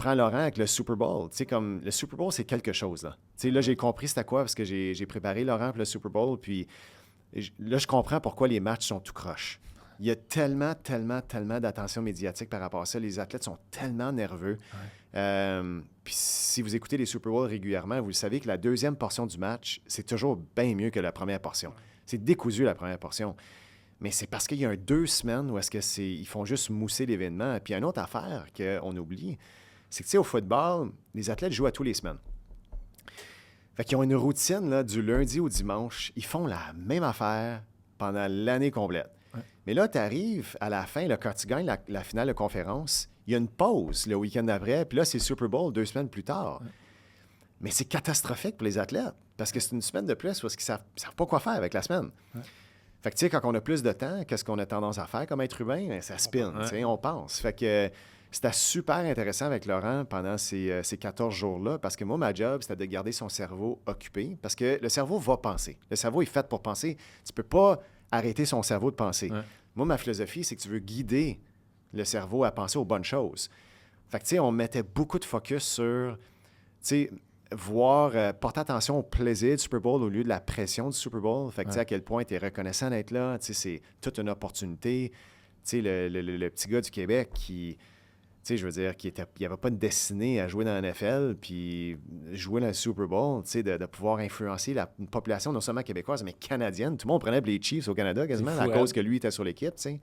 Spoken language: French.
prends Laurent avec le Super Bowl. Tu sais, comme le Super Bowl, c'est quelque chose, là. Tu sais, là, j'ai compris c'était quoi parce que j'ai préparé Laurent pour le Super Bowl, puis là, je comprends pourquoi les matchs sont tout croches. Il y a tellement d'attention médiatique par rapport à ça. Les athlètes sont tellement nerveux. Puis si vous écoutez les Super Bowls régulièrement, vous le savez que la deuxième portion du match, c'est toujours bien mieux que la première portion. C'est décousu, la première portion. Mais c'est parce qu'il y a 2 semaines où ils font juste mousser l'événement. Puis il y a une autre affaire qu'on oublie, c'est que, tu sais, au football, les athlètes jouent à tous les semaines. Fait qu'ils ont une routine là, du lundi au dimanche. Ils font la même affaire pendant l'année complète. Ouais. Mais là, tu arrives à la fin, là, quand tu gagnes la finale de conférence, il y a une pause le week-end d'après, puis là, c'est Super Bowl 2 semaines plus tard. Ouais. Mais c'est catastrophique pour les athlètes, parce que c'est une semaine de plus parce qu'ils ne savent pas quoi faire avec la semaine. Ouais. Fait que, tu sais, quand on a plus de temps, qu'est-ce qu'on a tendance à faire comme être humain? Ben, ça spin, tu sais, on pense. Fait que c'était super intéressant avec Laurent pendant ces 14 jours-là, parce que moi, ma job, c'était de garder son cerveau occupé, parce que le cerveau va penser. Le cerveau est fait pour penser. Tu peux pas arrêter son cerveau de penser. Ouais. Moi, ma philosophie, c'est que tu veux guider le cerveau à penser aux bonnes choses. Fait que, tu sais, on mettait beaucoup de focus sur, tu sais, porter attention au plaisir du Super Bowl au lieu de la pression du Super Bowl. Fait que, tu sais, à quel point tu es reconnaissant d'être là. Tu sais, c'est toute une opportunité. Tu sais, le petit gars du Québec qui, tu sais, je veux dire, il n'y avait pas de destinée à jouer dans la NFL, puis jouer dans le Super Bowl, tu sais, de pouvoir influencer une population non seulement québécoise, mais canadienne. Tout le monde prenait les Chiefs au Canada quasiment C'est fou, à cause hein? que lui était sur l'équipe, tu sais.